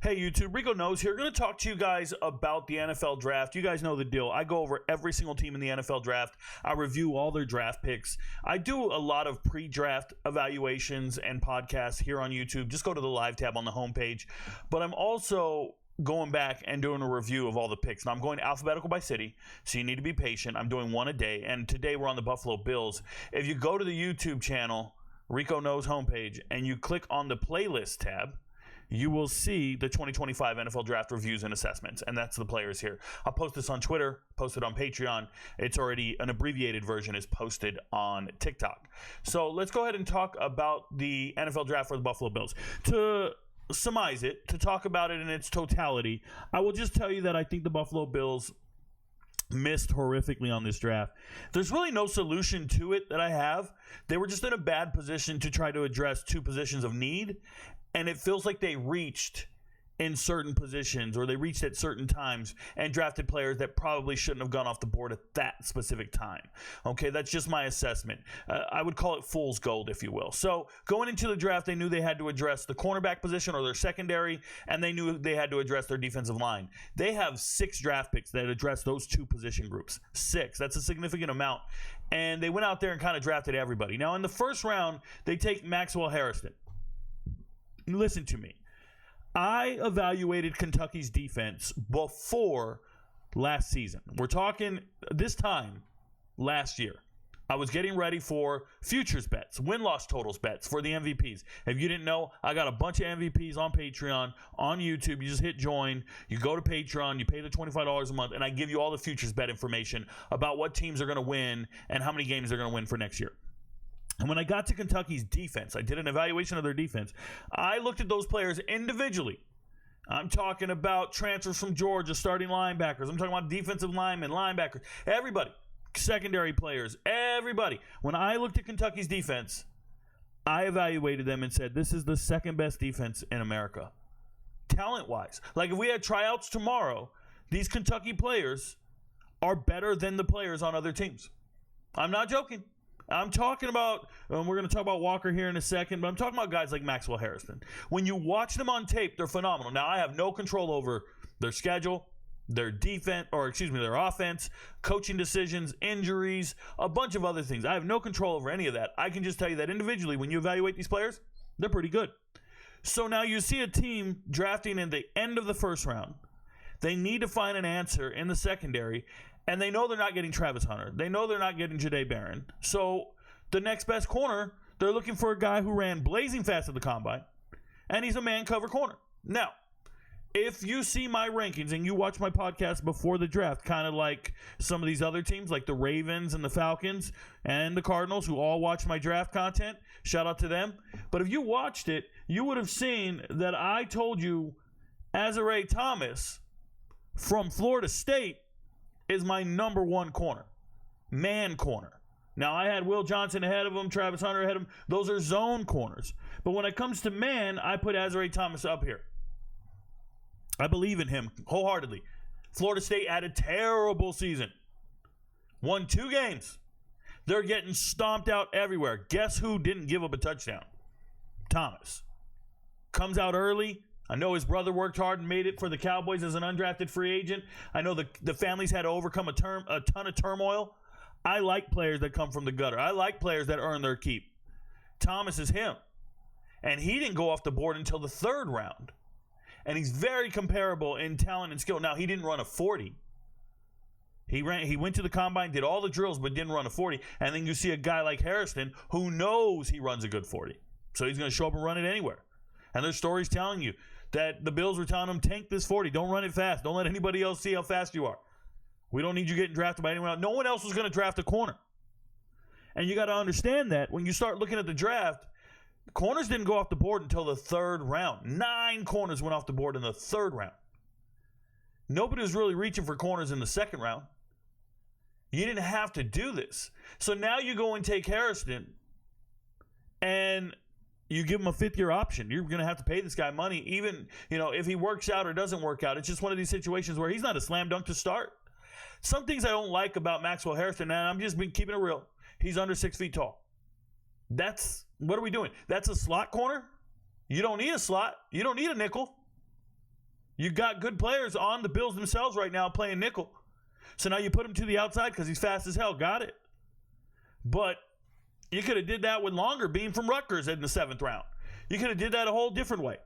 Hey YouTube, RicoKnows here. Going to talk to you guys about the NFL draft. You guys know the deal. I go over every single team in the NFL draft. I review all their draft picks. I do a lot of pre-draft evaluations and podcasts here on YouTube. Just go to the live tab on the homepage. But I'm also going back and doing a review of all the picks. Now, I'm going alphabetical by city, so you need to be patient. I'm doing one a day, and today we're on the Buffalo Bills. If you go to the YouTube channel, RicoKnows homepage, and you click on the playlist tab, you will see the 2025 NFL Draft Reviews and Assessments, and that's the players here. I'll post this on Twitter, post it on Patreon. It's already an abbreviated version is posted on TikTok. So let's go ahead and talk about the NFL Draft for the Buffalo Bills. To surmise it, to talk about it in its totality, I will just tell you that I think the Buffalo Bills missed horrifically on this draft. There's really no solution to it that I have. They were just in a bad position to try to address two positions of need. And it feels like they reached in certain positions, or they reached at certain times and drafted players that probably shouldn't have gone off the board at that specific time. Okay, that's just my assessment. I would call it fool's gold, if you will. So going into the draft, they knew they had to address the cornerback position or their secondary, and they knew they had to address their defensive line. They have 6 draft picks that address those two position groups. 6. That's a significant amount. And they went out there and kind of drafted everybody. Now, in the first round, they take Maxwell Hairston. Listen to me. I evaluated Kentucky's defense before last season. We're talking this time last year. I was getting ready for futures bets, win-loss totals bets for the MVPs. If you didn't know, I got a bunch of MVPs on Patreon, on YouTube. You just hit join. You go to Patreon. You pay the $25 a month, and I give you all the futures bet information about what teams are going to win and how many games they're going to win for next year. And when I got to Kentucky's defense, I did an evaluation of their defense. I looked at those players individually. I'm talking about transfers from Georgia, starting linebackers. I'm talking about defensive linemen, linebackers, everybody, secondary players, everybody. When I looked at Kentucky's defense, I evaluated them and said, this is the second best defense in America, talent-wise. Like, if we had tryouts tomorrow, these Kentucky players are better than the players on other teams. I'm not joking. I'm talking about, we're going to talk about Walker here in a second, but I'm talking about guys like Maxwell Hairston. When you watch them on tape, they're phenomenal. Now, I have no control over their schedule, their defense, their offense, coaching decisions, injuries, a bunch of other things. I have no control over any of that. I can just tell you that individually, when you evaluate these players, they're pretty good. So now you see a team drafting in the end of the first round. They need to find an answer in the secondary. And they know they're not getting Travis Hunter. They know they're not getting Jahdae Barron. So the next best corner, they're looking for a guy who ran blazing fast at the combine, and he's a man-cover corner. Now, if you see my rankings and you watch my podcast before the draft, kind of like some of these other teams, like the Ravens and the Falcons and the Cardinals, who all watch my draft content, shout out to them. But if you watched it, you would have seen that I told you Azarae Thomas from Florida State is my number one corner, man corner. Now, I had Will Johnson ahead of him, Travis Hunter ahead of him. Those are zone corners. But when it comes to man, I put Azarae Thomas up here. I believe in him wholeheartedly. Florida State had a terrible season. Won 2 games. They're getting stomped out everywhere. Guess who didn't give up a touchdown? Thomas. Comes out early. I know his brother worked hard and made it for the Cowboys as an undrafted free agent. I know the families had to overcome a ton of turmoil. I like players that come from the gutter. I like players that earn their keep. Thomas is him. And he didn't go off the board until the 3rd round. And he's very comparable in talent and skill. Now, he didn't run a 40. He went to the combine, did all the drills, but didn't run a 40. And then you see a guy like Hairston who knows he runs a good 40. So he's going to show up and run it anywhere. And there's stories telling you that the Bills were telling him, tank this 40. Don't run it fast. Don't let anybody else see how fast you are. We don't need you getting drafted by anyone else. No one else was going to draft a corner. And you got to understand that when you start looking at the draft, corners didn't go off the board until the 3rd round. 9 corners went off the board in the 3rd round. Nobody was really reaching for corners in the 2nd round. You didn't have to do this. So now you go and take Hairston and you give him a 5th-year option. You're going to have to pay this guy money, even, if he works out or doesn't work out. It's just one of these situations where he's not a slam dunk to start. Some things I don't like about Maxwell Hairston, and I'm just keeping it real. He's under 6 feet tall. What are we doing? That's a slot corner? You don't need a slot. You don't need a nickel. You got good players on the Bills themselves right now playing nickel. So now you put him to the outside because he's fast as hell. Got it. But you could have did that with Longer being from Rutgers in the 7th round. You could have did that a whole different way.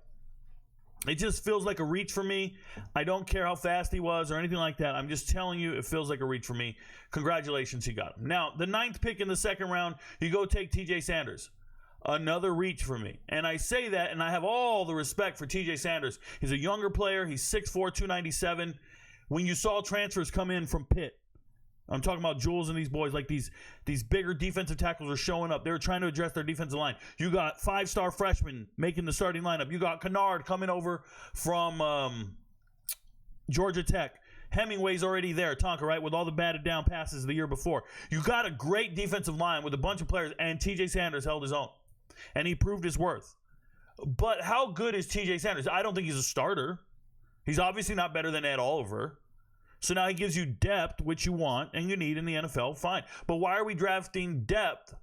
It just feels like a reach for me. I don't care how fast he was or anything like that. I'm just telling you, it feels like a reach for me. Congratulations, he got him. Now, the 9th pick in the 2nd round, you go take TJ Sanders. Another reach for me. And I say that, and I have all the respect for TJ Sanders. He's a younger player. He's 6'4", 297. When you saw transfers come in from Pitt, I'm talking about Jules and these boys, like these bigger defensive tackles are showing up. They're trying to address their defensive line. You got 5-star freshmen making the starting lineup. You got Kennard coming over from Georgia Tech. Hemingway's already there, Tonka, right, with all the batted down passes the year before. You got a great defensive line with a bunch of players, and TJ Sanders held his own. And he proved his worth. But how good is TJ Sanders? I don't think he's a starter. He's obviously not better than Ed Oliver. So now he gives you depth, which you want and you need in the NFL. Fine. But why are we drafting depth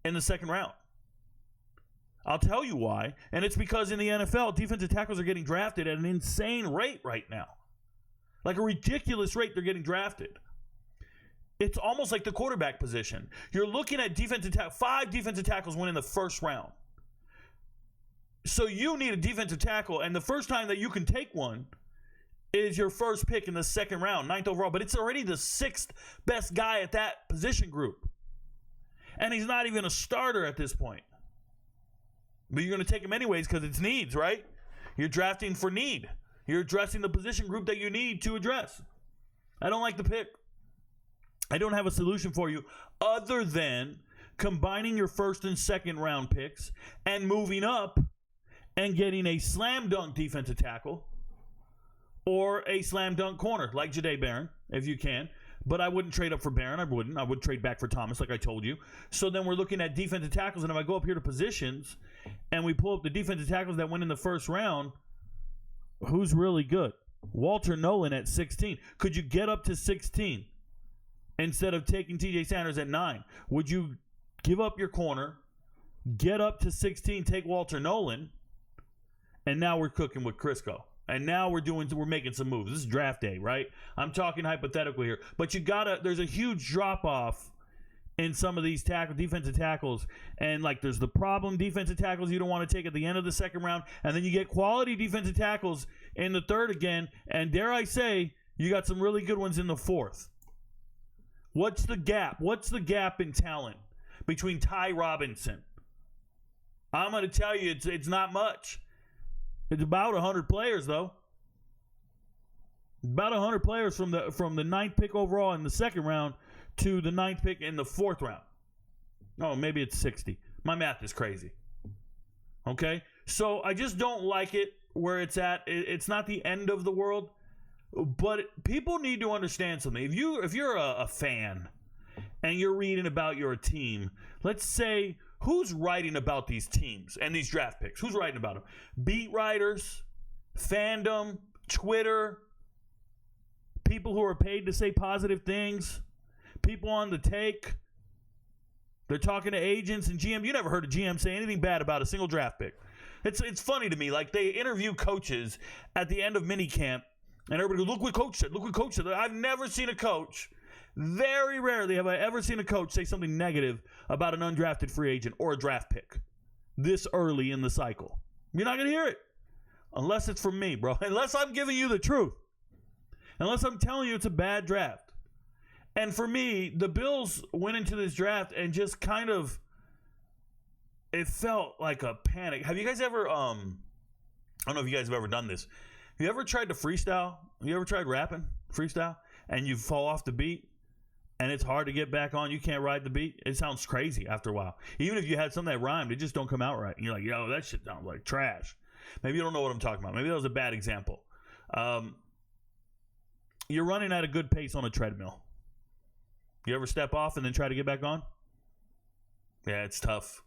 in the 2nd round? I'll tell you why. And it's because in the NFL, defensive tackles are getting drafted at an insane rate right now. Like a ridiculous rate they're getting drafted. It's almost like the quarterback position. You're looking at 5 defensive tackles win in the 1st round. So you need a defensive tackle, and the first time that you can take one is your first pick in the 2nd round, 9th overall. But it's already the 6th best guy at that position group. And he's not even a starter at this point. But you're going to take him anyways because it's needs, right? You're drafting for need. You're addressing the position group that you need to address. I don't like the pick. I don't have a solution for you other than combining your 1st and 2nd round picks and moving up and getting a slam dunk defensive tackle or a slam dunk corner like Jahdae Barron, if you can. But I wouldn't trade up for Barron. I wouldn't. I would trade back for Thomas, like I told you. So then we're looking at defensive tackles, and if I go up here to positions and we pull up the defensive tackles that went in the 1st round, who's really good? Walter Nolan at 16. Could you get up to 16 instead of taking TJ Sanders at 9? Would you give up your corner, get up to 16, take Walter Nolan, and now we're cooking with Crisco? And now we're making some moves. This is draft day, right? I'm talking hypothetically here. But there's a huge drop-off in some of these defensive tackles. And, there's the problem defensive tackles you don't want to take at the end of the 2nd round. And then you get quality defensive tackles in the 3rd again. And dare I say, you got some really good ones in the 4th. What's the gap? What's the gap in talent between Ty Robinson? I'm going to tell you, it's not much. It's about 100 players, though. About 100 players from the 9th pick overall in the 2nd round to the 9th pick in the 4th round. Oh, maybe it's 60. My math is crazy. Okay? So I just don't like it where it's at. It's not the end of the world, but people need to understand something. If you're a fan and you're reading about your team, let's say, who's writing about these teams and these draft picks? Who's writing about them? Beat writers, fandom, Twitter, people who are paid to say positive things, people on the take. They're talking to agents and GM. You never heard a GM say anything bad about a single draft pick. It's funny to me. They interview coaches at the end of minicamp, and everybody goes, look what coach said. Look what coach said. I've never seen a coach. Very rarely have I ever seen a coach say something negative about an undrafted free agent or a draft pick this early in the cycle. You're not going to hear it unless it's from me, bro. Unless I'm giving you the truth. Unless I'm telling you it's a bad draft. And for me, the Bills went into this draft and just kind of, it felt like a panic. Have you guys ever, I don't know if you guys have ever done this. Have you ever tried to freestyle? Have you ever tried rapping freestyle? And you fall off the beat? And it's hard to get back on. You can't ride the beat. It sounds crazy after a while. Even if you had something that rhymed, it just don't come out right. And you're like, yo, that shit sounds like trash. Maybe you don't know what I'm talking about. Maybe that was a bad example. You're running at a good pace on a treadmill. You ever step off and then try to get back on? Yeah, it's tough.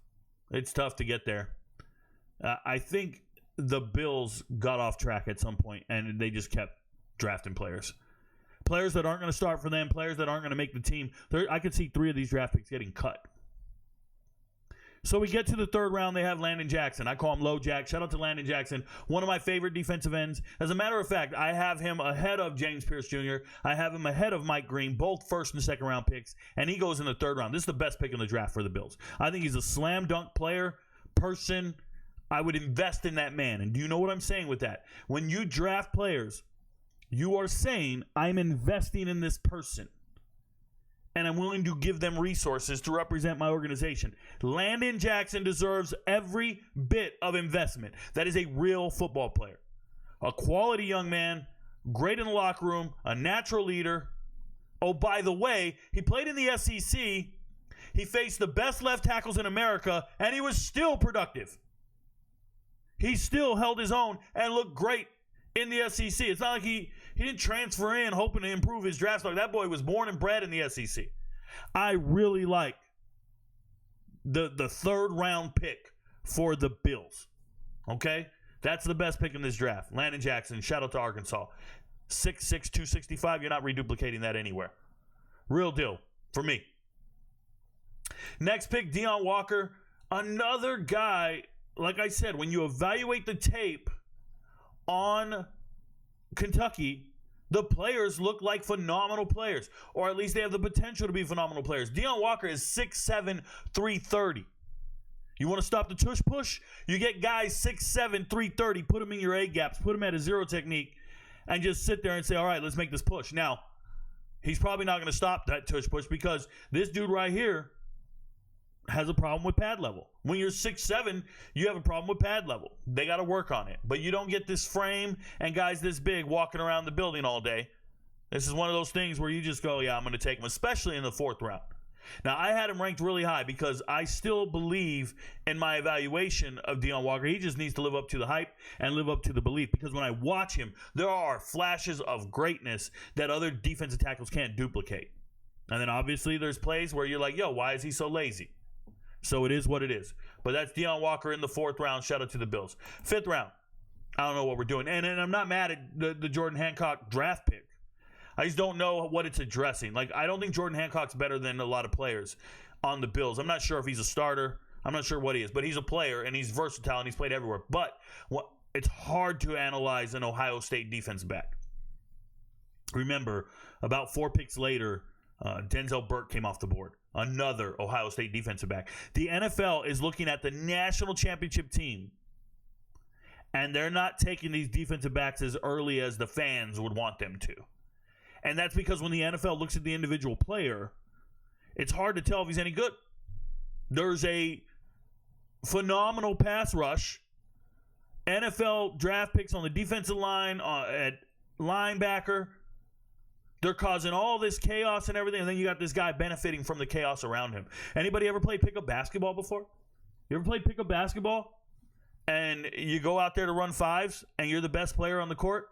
It's tough to get there. I think the Bills got off track at some point, and they just kept drafting players. Players that aren't going to start for them, players that aren't going to make the team. I could see 3 of these draft picks getting cut. So we get to the third round. They have Landon Jackson. I call him Low Jack. Shout out to Landon Jackson, one of my favorite defensive ends. As a matter of fact, I have him ahead of James Pierce Jr. I have him ahead of Mike Green, both first and second round picks, and he goes in the third round. This is the best pick in the draft for the Bills. I think he's a slam dunk player, person. I would invest in that man. And do you know what I'm saying with that? When you draft players, you are saying, I'm investing in this person, and I'm willing to give them resources to represent my organization. Landon Jackson deserves every bit of investment. That is a real football player. A quality young man, great in the locker room, a natural leader. Oh, by the way, he played in the SEC. He faced the best left tackles in America, and he was still productive. He still held his own and looked great in the SEC. It's not like he didn't transfer in hoping to improve his draft stock. That boy was born and bred in the SEC. I really like the third round pick for the Bills. Okay? That's the best pick in this draft. Landon Jackson, shout out to Arkansas. 6'6", 265. You're not reduplicating that anywhere. Real deal for me. Next pick, Deone Walker. Another guy, like I said, when you evaluate the tape on Kentucky, the players look like phenomenal players, or at least they have the potential to be phenomenal players. Deone Walker is 6'7", 330. You want to stop the tush push? You get guys 6'7", 330, put them in your A gaps, put them at a zero technique, and just sit there and say, all right, let's make this push. Now, he's probably not going to stop that tush push because this dude right here has a problem with pad level. When you're 6'7", you have a problem with pad level. They got to work on it. But you don't get this frame and guys this big walking around the building all day. This is one of those things where you just go, yeah, I'm going to take him, especially in the fourth round. Now, I had him ranked really high because I still believe in my evaluation of Deone Walker. He just needs to live up to the hype and live up to the belief, because when I watch him, there are flashes of greatness that other defensive tackles can't duplicate. And then obviously there's plays where you're like, yo, why is he so lazy? So it is what it is. But that's Deone Walker in the fourth round. Shout out to the Bills. Fifth round, I don't know what we're doing. And I'm not mad at the Jordan Hancock draft pick. I just don't know what it's addressing. Like, I don't think Jordan Hancock's better than a lot of players on the Bills. I'm not sure if he's a starter. I'm not sure what he is. But he's a player, and he's versatile, and he's played everywhere. But it's hard to analyze an Ohio State defense back. Remember, about 4 picks later, Denzel Burke came off the board. Another Ohio State defensive back. The NFL is looking at the national championship team, and they're not taking these defensive backs as early as the fans would want them to. And that's because when the NFL looks at the individual player, it's hard to tell if he's any good. There's a phenomenal pass rush. NFL draft picks on the defensive line, at linebacker. They're causing all this chaos and everything, and then you got this guy benefiting from the chaos around him. Anybody ever played pickup basketball before? You ever played pickup basketball and you go out there to run fives and you're the best player on the court?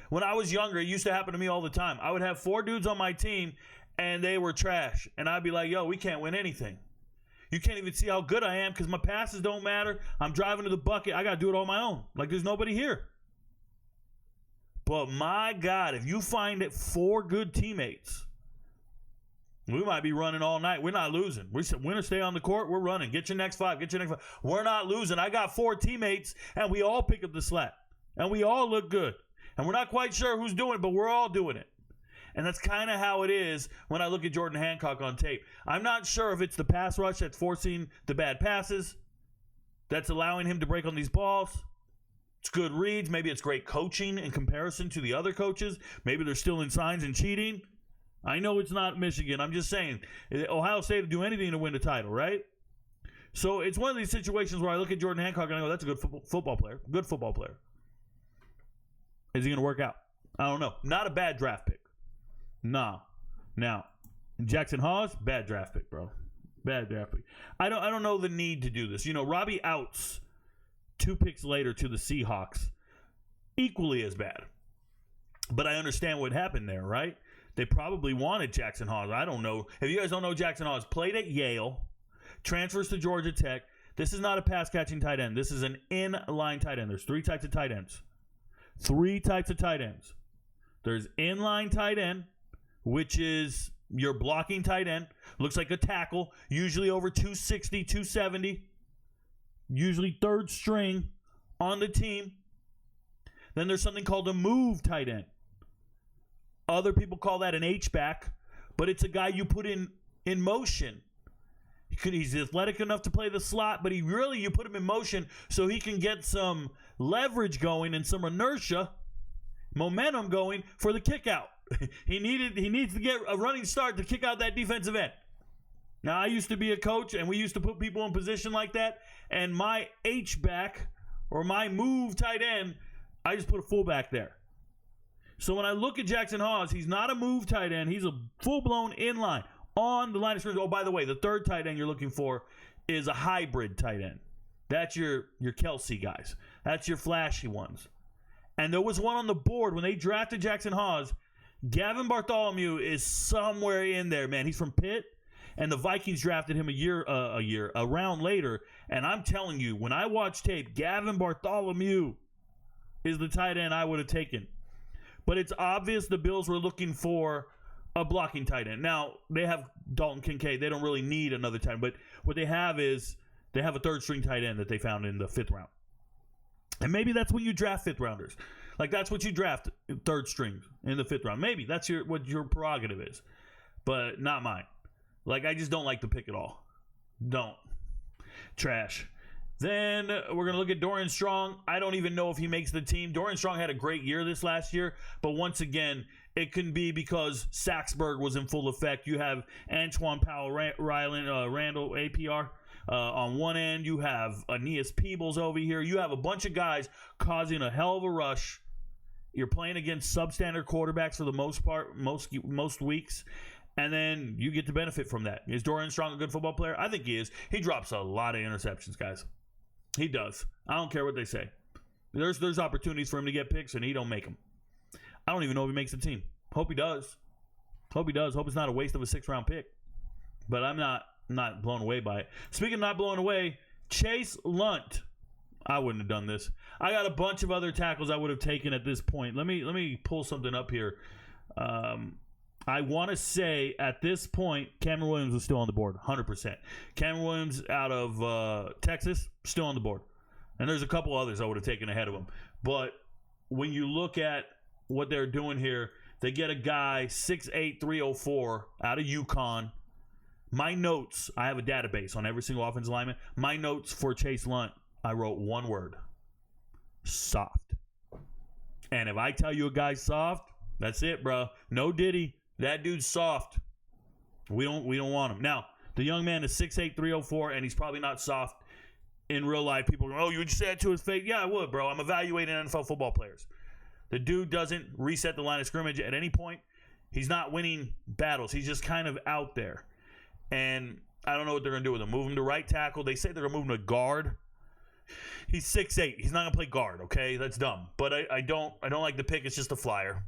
When I was younger, it used to happen to me all the time. I would have 4 dudes on my team, and they were trash. And I'd be like, yo, we can't win anything. You can't even see how good I am because my passes don't matter. I'm driving to the bucket. I got to do it on my own. Like, there's nobody here. But my God, if you find it 4 good teammates, we might be running all night. We're not losing. We said, win or stay on the court, we're running. Get your next 5. Get your next 5. We're not losing. I got 4 teammates, and we all pick up the slack. And we all look good. And we're not quite sure who's doing it, but we're all doing it. And that's kind of how it is when I look at Jordan Hancock on tape. I'm not sure if it's the pass rush that's forcing the bad passes, that's allowing him to break on these balls. It's good reads. Maybe it's great coaching in comparison to the other coaches. Maybe they're still in signs and cheating. I know it's not Michigan. I'm just saying, Ohio State will do anything to win the title, right? So it's one of these situations where I look at Jordan Hancock and I go, that's a good football player. Good football player. Is he going to work out? I don't know. Not a bad draft pick. Nah. Now, Jackson Hawes, bad draft pick, bro. Bad draft pick. I don't know the need to do this. You know, Robbie Outs, 2 picks later to the Seahawks, equally as bad. But I understand what happened there, right? They probably wanted Jackson Hawes. I don't know. If you guys don't know, Jackson Hawes played at Yale, transfers to Georgia Tech. This is not a pass-catching tight end. This is an in-line tight end. There's 3 types of tight ends. 3 types of tight ends. There's inline tight end, which is your blocking tight end. Looks like a tackle, usually over 260, 270. Usually third string on the team. Then there's something called a move tight end. Other people call that an H-back, but it's a guy you put in motion. He's athletic enough to play the slot, but you put him in motion so he can get some leverage going and some inertia, momentum going for the kick out. He needs to get a running start to kick out that defensive end. Now, I used to be a coach, and we used to put people in position like that, and my H-back or my move tight end, I just put a fullback there. So when I look at Jackson Hawes, he's not a move tight end. He's a full-blown inline on the line of scrimmage. Oh, by the way, the third tight end you're looking for is a hybrid tight end. That's your Kelsey guys. That's your flashy ones. And there was one on the board when they drafted Jackson Hawes. Gavin Bartholomew is somewhere in there, man. He's from Pitt, and the Vikings drafted him a round later. And I'm telling you, when I watch tape, Gavin Bartholomew is the tight end I would have taken. But it's obvious the Bills were looking for a blocking tight end. Now, they have Dalton Kincaid. They don't really need another tight end. But what they have is they have a third-string tight end that they found in the 5th round. And maybe that's when you draft 5th rounders. Like, that's what you draft, third string in the 5th round. Maybe that's what your prerogative is. But not mine. Like, I just don't like the pick at all. Don't. Trash. Then we're going to look at Dorian Strong. I don't even know if he makes the team. Dorian Strong had a great year this last year. But once again, it can be because Saxburg was in full effect. You have Antoine Powell, Randall, APR. On one end, you have Aeneas Peebles over here. You have a bunch of guys causing a hell of a rush. You're playing against substandard quarterbacks for the most part, most weeks. And then you get to benefit from that. Is Dorian Strong a good football player? I think he is. He drops a lot of interceptions, guys. He does. I don't care what they say. There's opportunities for him to get picks, and he don't make them. I don't even know if he makes the team. Hope he does. Hope it's not a waste of a 6th-round pick. But I'm not blown away by it. Speaking of not blown away, Chase Lundt. I wouldn't have done this. I got a bunch of other tackles I would have taken at this point. Let me pull something up here. I want to say at this point, Cameron Williams was still on the board, 100%. Cameron Williams out of Texas, still on the board. And there's a couple others I would have taken ahead of him. But when you look at what they're doing here, they get a guy 6'8", 304 out of UConn. My notes, I have a database on every single offensive lineman. My notes for Chase Lundt, I wrote one word: soft. And if I tell you a guy's soft, that's it, bro. No diddy. That dude's soft. We don't want him. Now, the young man is 6'8", 304, and he's probably not soft in real life. People go, oh, you would say that to his face? Yeah, I would, bro. I'm evaluating NFL football players. The dude doesn't reset the line of scrimmage at any point. He's not winning battles. He's just kind of out there. And I don't know what they're going to do with him. Move him to right tackle. They say they're going to move him to guard. He's 6'8". He's not going to play guard, okay? That's dumb. But I don't like the pick. It's just a flyer.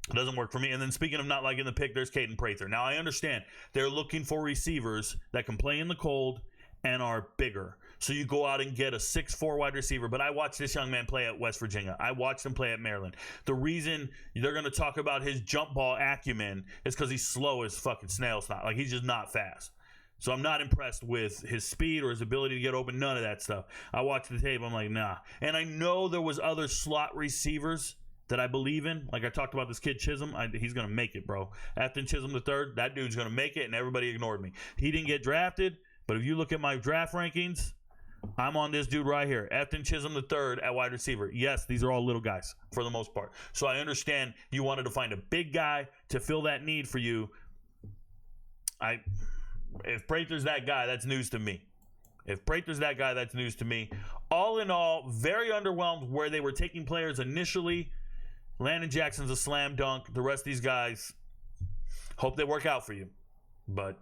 It doesn't work for me. And then speaking of not liking the pick, there's Kaden Prather. Now, I understand they're looking for receivers that can play in the cold and are bigger. So you go out and get a 6'4" wide receiver. But I watched this young man play at West Virginia. I watched him play at Maryland. The reason they're going to talk about his jump ball acumen is because he's slow as fucking snail snot. Like, he's just not fast. So I'm not impressed with his speed or his ability to get open. None of that stuff. I watched the tape. I'm like, nah. And I know there was other slot receivers that I believe in. Like I talked about this kid Chisholm. He's going to make it, bro. Afton Chisholm III, that dude's going to make it, and everybody ignored me. He didn't get drafted, but if you look at my draft rankings, I'm on this dude right here. Afton Chisholm III at wide receiver. Yes, these are all little guys for the most part. So I understand you wanted to find a big guy to fill that need for you. If Prather's that guy, that's news to me. If Prather's that guy, that's news to me. All in all, very underwhelmed where they were taking players initially. Landon Jackson's a slam dunk. The rest of these guys, hope they work out for you. But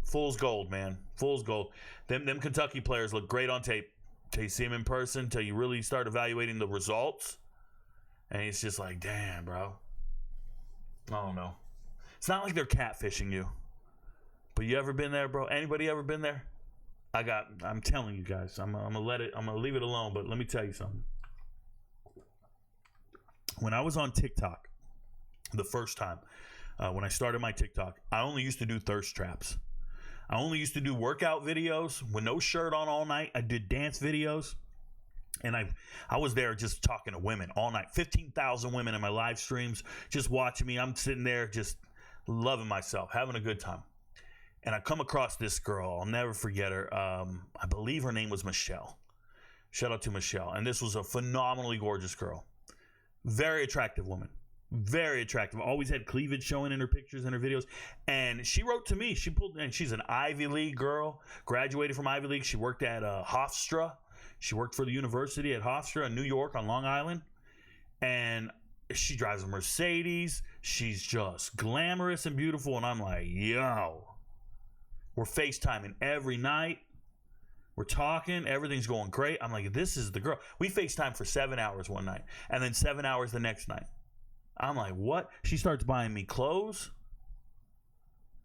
fool's gold, man. Fool's gold. Them Kentucky players look great on tape. Till you see them in person, till you really start evaluating the results. And it's just like, damn, bro. I don't know. It's not like they're catfishing you. But you ever been there, bro? Anybody ever been there? I'm telling you guys. I'm gonna leave it alone, but let me tell you something. When I was on TikTok the first time, when I started my TikTok, I only used to do thirst traps. I only used to do workout videos with no shirt on all night. I did dance videos. And I was there just talking to women all night. 15,000 women in my live streams just watching me. I'm sitting there just loving myself, having a good time. And I come across this girl. I'll never forget her. I believe her name was Michelle. Shout out to Michelle. And this was a phenomenally gorgeous girl. Very attractive woman. Very attractive. Always had cleavage showing in her pictures and her videos. And she wrote to me. And she's an Ivy League girl. Graduated from Ivy League. She worked at Hofstra. She worked for the university at Hofstra in New York on Long Island. And she drives a Mercedes. She's just glamorous and beautiful. And I'm like, yo. We're FaceTiming every night. We're talking. Everything's going great. I'm like, this is the girl. We FaceTime for 7 hours one night. And then 7 hours the next night. I'm like, what? She starts buying me clothes.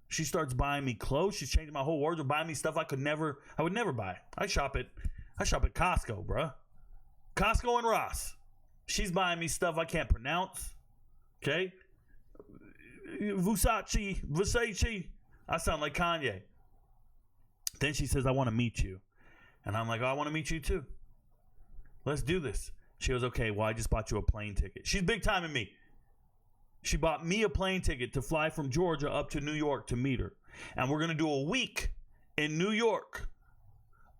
She's changing my whole wardrobe, buying me stuff I would never buy. I shop at Costco, bruh. Costco and Ross. She's buying me stuff I can't pronounce. Okay? Versace. I sound like Kanye. Then she says, I want to meet you. And I'm like, oh, I want to meet you too. Let's do this. She goes, okay, well, I just bought you a plane ticket. She's big time in me. She bought me a plane ticket to fly from Georgia up to New York to meet her. And we're going to do a week in New York.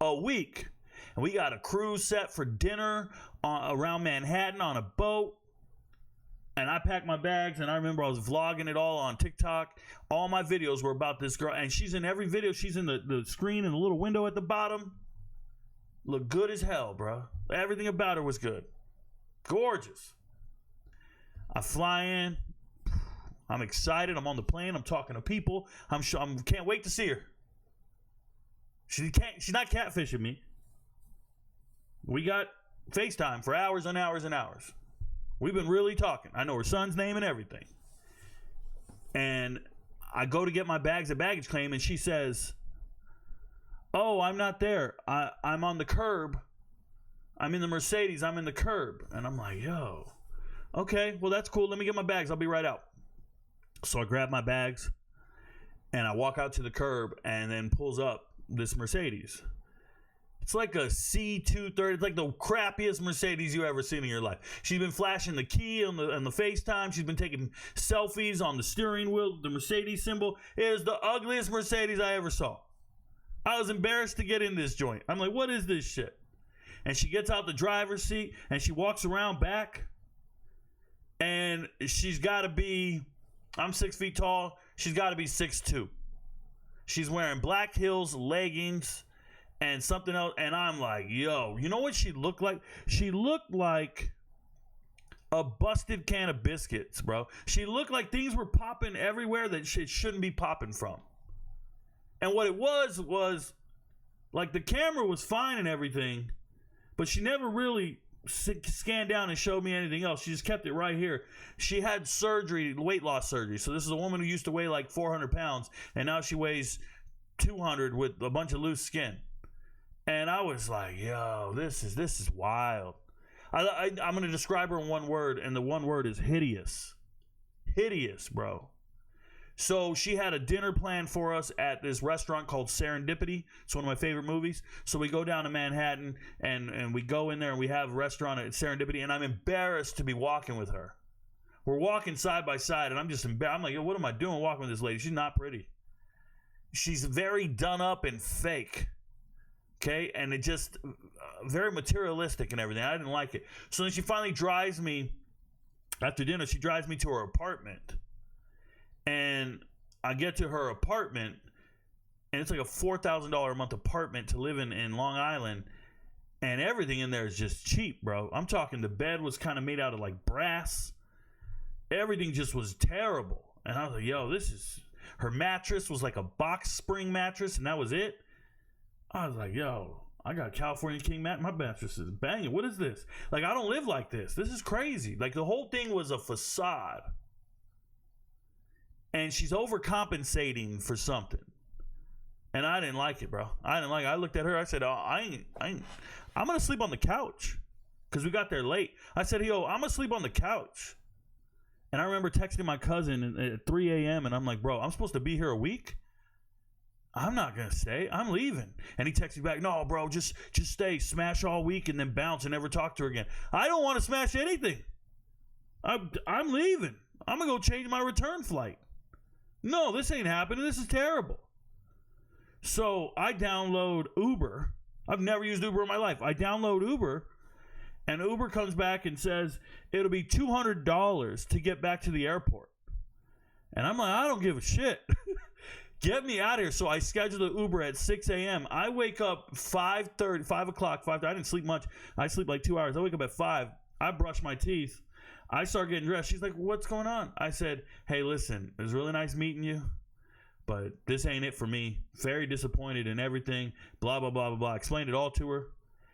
A week. And we got a cruise set for dinner around Manhattan on a boat. And I packed my bags, and I remember I was vlogging it all on TikTok. All my videos were about this girl. And she's in every video. She's in the screen and the little window at the bottom. Looked good as hell, bro. Everything about her was good. Gorgeous. I fly in. I'm excited. I'm on the plane. I'm talking to people. Can't wait to see her. She's not catfishing me. We got FaceTime for hours and hours and hours. We've been really talking. I know her son's name and everything. And I go to get my bags at baggage claim, and she says, oh, I'm not there. I'm on the curb. I'm in the Mercedes. I'm in the curb. And I'm like, yo, okay, well, that's cool. Let me get my bags. I'll be right out. So I grab my bags, and I walk out to the curb, and then pulls up this Mercedes. It's like a C230. It's like the crappiest Mercedes you ever seen in your life. She's been flashing the key on the FaceTime. She's been taking selfies on the steering wheel, the Mercedes symbol. It is the ugliest Mercedes I ever saw. I was embarrassed to get in this joint. I'm like, what is this shit? And she gets out the driver's seat, and she walks around back, and she's got to be, I'm 6 feet tall. She's got to be 6'2". She's wearing black heels, leggings, and something else. And I'm like, yo, you know what she looked like? She looked like a busted can of biscuits, bro. She looked like things were popping everywhere that shit shouldn't be popping from. And what it was like the camera was fine and everything, but she never really scanned down and showed me anything else. She just kept it right here. She had surgery, weight loss surgery. So this is a woman who used to weigh like 400 pounds, and now she weighs 200 with a bunch of loose skin. And I was like, yo, this is wild. I'm going to describe her in one word, and the one word is hideous. Hideous, bro. So she had a dinner planned for us at this restaurant called Serendipity. It's one of my favorite movies. So we go down to Manhattan, and we go in there, and we have a restaurant at Serendipity, and I'm embarrassed to be walking with her. We're walking side by side, and I'm just embarrassed. I'm like, yo, what am I doing walking with this lady? She's not pretty. She's very done up and fake. Okay, and it just very materialistic and everything. I didn't like it. So then she finally drives me, after dinner, she drives me to her apartment. And I get to her apartment, and it's like a $4,000 a month apartment to live in Long Island. And everything in there is just cheap, bro. I'm talking the bed was kind of made out of like brass. Everything just was terrible. And I was like, yo, her mattress was like a box spring mattress, and that was it. I was like, yo, I got California King mat. My mattress is banging. What is this? Like, I don't live like this. This is crazy. Like, the whole thing was a facade. And she's overcompensating for something. And I didn't like it, bro. I didn't like it. I looked at her. I said, oh, I'm going to sleep on the couch. Because we got there late. I said, yo, I'm going to sleep on the couch. And I remember texting my cousin at 3 a.m. and I'm like, bro, I'm supposed to be here a week. I'm not going to stay. I'm leaving. And he texted me back, no, bro, just stay, smash all week and then bounce and never talk to her again. I don't want to smash anything. I'm leaving. I'm going to go change my return flight. No, this ain't happening. This is terrible. So I download Uber. I've never used Uber in my life. I download Uber, and Uber comes back and says it'll be $200 to get back to the airport. And I'm like, I don't give a shit. Get me out of here. So I scheduled an Uber at 6 a.m. I wake up 5:30, 5 o'clock. I didn't sleep much. I sleep like 2 hours. I wake up at 5. I brush my teeth. I start getting dressed. She's like, what's going on? I said, hey, listen, it was really nice meeting you, but this ain't it for me. Very disappointed in everything. Blah, blah, blah, blah, blah. Explained it all to her,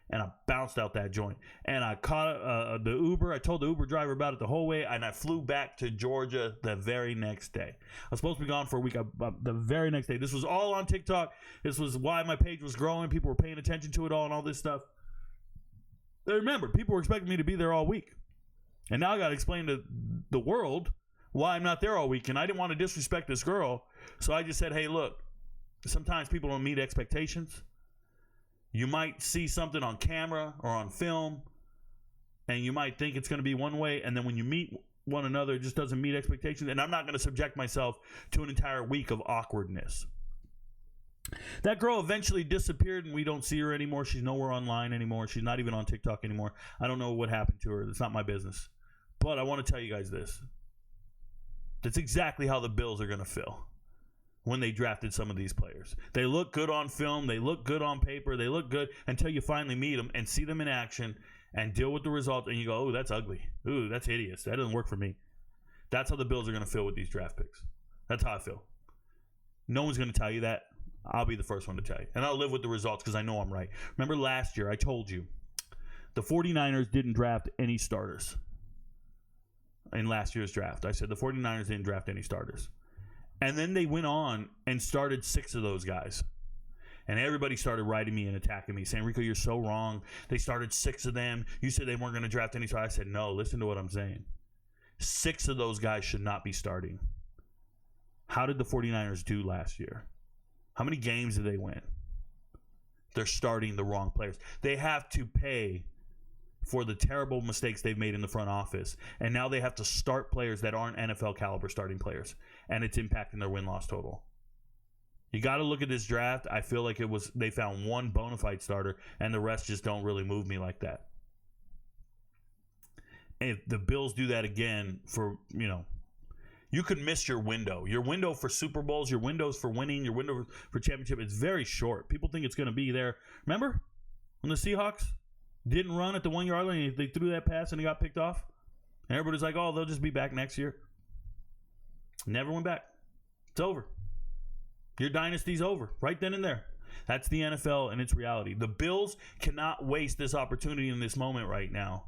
and I bounced out that joint. And I caught the Uber. I told the Uber driver about it the whole way, and I flew back to Georgia the very next day. I was supposed to be gone for a week. The very next day. This was all on TikTok. This was why my page was growing. People were paying attention to it all and all this stuff. Remember, people were expecting me to be there all week. And now I got to explain to the world why I'm not there all week. And I didn't want to disrespect this girl. So I just said, hey, look, sometimes people don't meet expectations. You might see something on camera or on film, and you might think it's going to be one way. And then when you meet one another, it just doesn't meet expectations. And I'm not going to subject myself to an entire week of awkwardness. That girl eventually disappeared, and we don't see her anymore. She's nowhere online anymore. She's not even on TikTok anymore. I don't know what happened to her. It's not my business. But I want to tell you guys this. That's exactly how the Bills are going to feel when they drafted some of these players. They look good on film. They look good on paper. They look good until you finally meet them and see them in action and deal with the result. And you go, oh, that's ugly. Ooh, that's hideous. That doesn't work for me. That's how the Bills are going to feel with these draft picks. That's how I feel. No one's going to tell you that. I'll be the first one to tell you. And I'll live with the results because I know I'm right. Remember last year, I told you, the 49ers didn't draft any starters in last year's draft. I said the 49ers didn't draft any starters. And then they went on and started 6 of those guys. And everybody started writing me and attacking me, saying, Rico, you're so wrong. They started 6 of them. You said they weren't going to draft any starters. I said, no, listen to what I'm saying. 6 of those guys should not be starting. How did the 49ers do last year? How many games did they win? They're starting the wrong players. They have to pay for the terrible mistakes they've made in the front office. And now they have to start players that aren't NFL caliber starting players. And it's impacting their win-loss total. You got to look at this draft. I feel like they found one bona fide starter, and the rest just don't really move me like that. And if the Bills do that again you could miss your window. Your window for Super Bowls, your windows for winning, your window for championship, it's very short. People think it's going to be there. Remember when the Seahawks didn't run at the 1-yard line, they threw that pass and it got picked off? And everybody's like, oh, they'll just be back next year. Never went back. It's over. Your dynasty's over right then and there. That's the NFL and its reality. The Bills cannot waste this opportunity in this moment right now.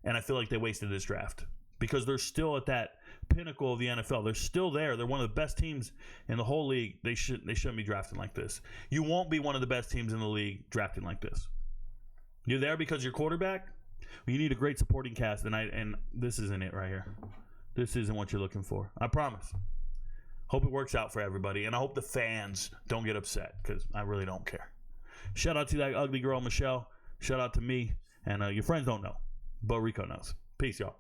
And I feel like they wasted this draft because they're still at that pinnacle of the NFL. They're still there. They're one of the best teams in the whole league. They shouldn't be drafting like this. You won't be one of the best teams in the league drafting like this. You're there because you're quarterback. You need a great supporting cast, and this isn't it right here. This isn't what you're looking for. I promise. Hope it works out for everybody, and I hope the fans don't get upset because I really don't care. Shout out to that ugly girl, Michelle. Shout out to me, and your friends don't know, but Rico knows. Peace, y'all.